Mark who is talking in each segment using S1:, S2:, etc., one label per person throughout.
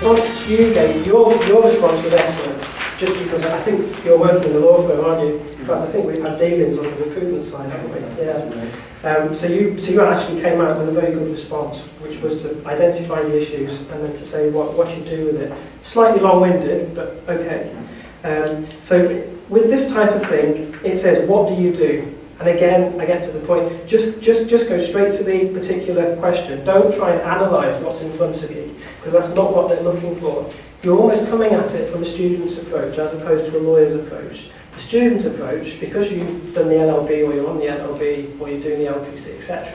S1: response you gave, your response was excellent, just because I think you're working in a law firm, aren't you? In fact, I think we've had dealings on the recruitment side, haven't we? Yeah. So you actually came out with a very good response, which was to identify the issues and then to say what you do with it. Slightly long-winded, but okay. So with this type of thing, it says, what do you do? And again, I get to the point, just go straight to the particular question. Don't try and analyse what's in front of you, because that's not what they're looking for. You're almost coming at it from a student's approach as opposed to a lawyer's approach. The student approach, because you've done the LLB or you're on the LLB or you're doing the LPC, etc.,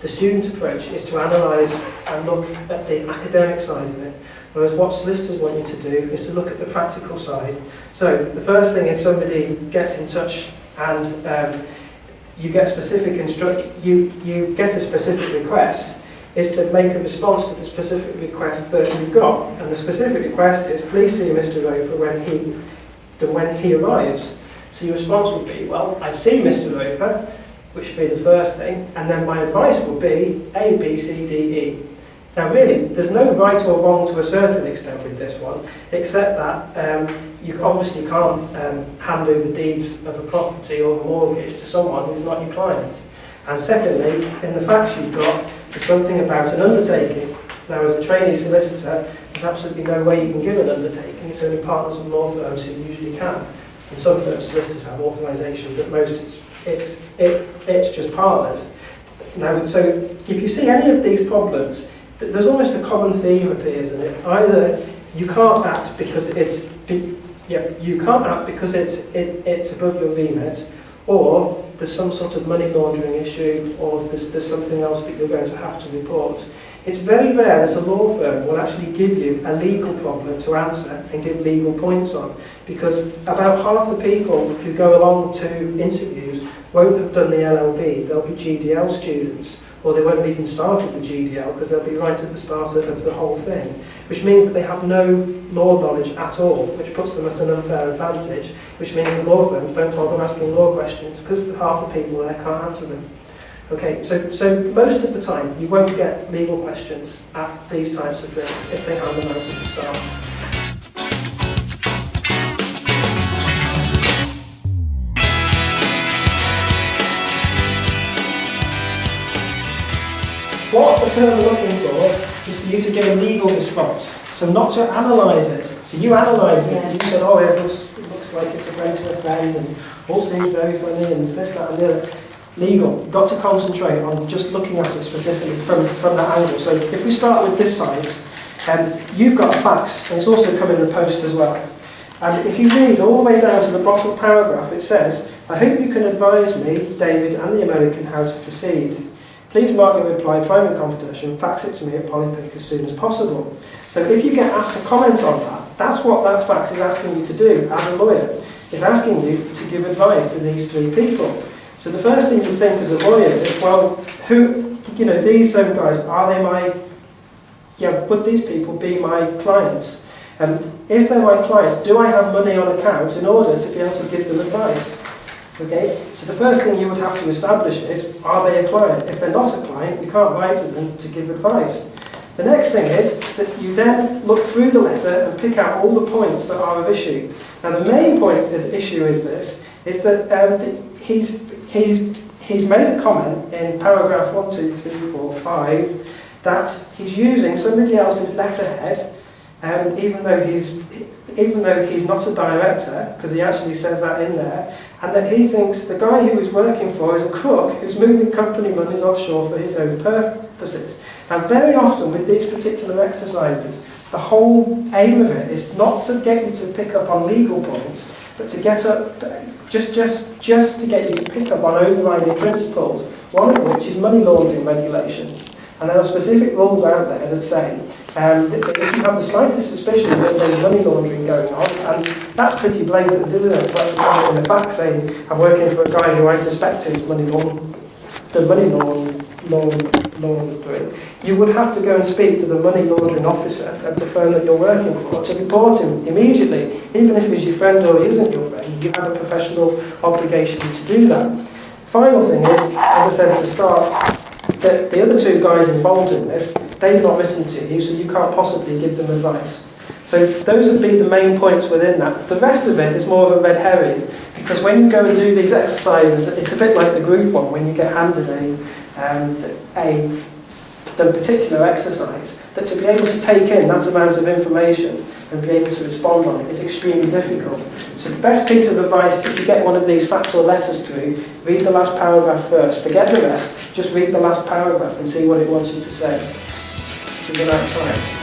S1: the student approach is to analyse and look at the academic side of it. Whereas what solicitors want you to do is to look at the practical side. So the first thing, if somebody gets in touch and you get specific you get a specific request, is to make a response to the specific request that you've got. And the specific request is, please see Mr. Roper when he arrives. So your response would be, well, I see Mr. Roper, which would be the first thing, and then my advice would be A, B, C, D, E. Now really, there's no right or wrong to a certain extent with this one, except that you obviously can't hand over deeds of a property or a mortgage to someone who's not your client. And secondly, in the facts you've got, there's something about an undertaking. Now as a trainee solicitor, there's absolutely no way you can give an undertaking. It's only partners and law firms who usually can. And some firms, solicitors have authorisation, but most it's just partners. Now, so if you see any of these problems, there's almost a common theme appears in it. Either you can't act because it's above your remit, or there's some sort of money laundering issue, or there's something else that you're going to have to report. It's very rare that a law firm will actually give you a legal problem to answer and give legal points on, because about half the people who go along to interviews won't have done the LLB. They'll be GDL students, or they won't have even started the GDL because they'll be right at the start of the whole thing, which means that they have no law knowledge at all, which puts them at an unfair advantage, which means the law firms don't bother asking law questions because half the people there can't answer them. Okay, so most of the time you won't get legal questions at these types of things if they hand them out at the start. What the firm are looking for is for you to give a legal response. So not to analyse it. So you analyse it, and you said, oh, it looks like it's a friend to a friend, and all seems very funny, and it's this, that, and the other. Legal. You've got to concentrate on just looking at it specifically from that angle. So if we start with this side, you've got facts, and it's also come in the post as well. And if you read all the way down to the bottom paragraph, it says, I hope you can advise me, David, and the American how to proceed. Please mark your reply private and confidential and fax it to me at Polypic as soon as possible. So if you get asked to comment on that, that's what that fax is asking you to do as a lawyer. It's asking you to give advice to these three people. So the first thing you think as a lawyer is, well, these guys, are they would these people be my clients? And if they're my clients, do I have money on account in order to be able to give them advice? Okay, so the first thing you would have to establish is, are they a client? If they're not a client, you can't write to them to give advice. The next thing is that you then look through the letter and pick out all the points that are of issue. Now the main point of the issue is that he's made a comment in paragraph 1, 2, 3, 4, 5 that he's using somebody else's letterhead, even though he's not a director, because he actually says that in there, and that he thinks the guy who he's working for is a crook who's moving company monies offshore for his own purposes. Now very often with these particular exercises, the whole aim of it is not to get you to pick up on legal points, but to get up, just to get you to pick up on overriding principles, one of which is money laundering regulations. And there are specific rules out there that say that if you have the slightest suspicion that there's money laundering going on, and that's pretty blatant, isn't it? Like in the fact saying, I'm working for a guy who I suspect is money laundering, you would have to go and speak to the money laundering officer of the firm that you're working for to report him immediately. Even if he's your friend or he isn't your friend, you have a professional obligation to do that. Final thing is, as I said at the start, that the other two guys involved in this, they've not written to you, so you can't possibly give them advice. So those would be the main points within that. The rest of it is more of a red herring, because when you go and do these exercises, it's a bit like the group one, when you get handed the particular exercise, that to be able to take in that amount of information and be able to respond on it is extremely difficult. So the best piece of advice, if you get one of these facts or letters through, read the last paragraph first. Forget the rest, just read the last paragraph and see what it wants you to say. Which is about time.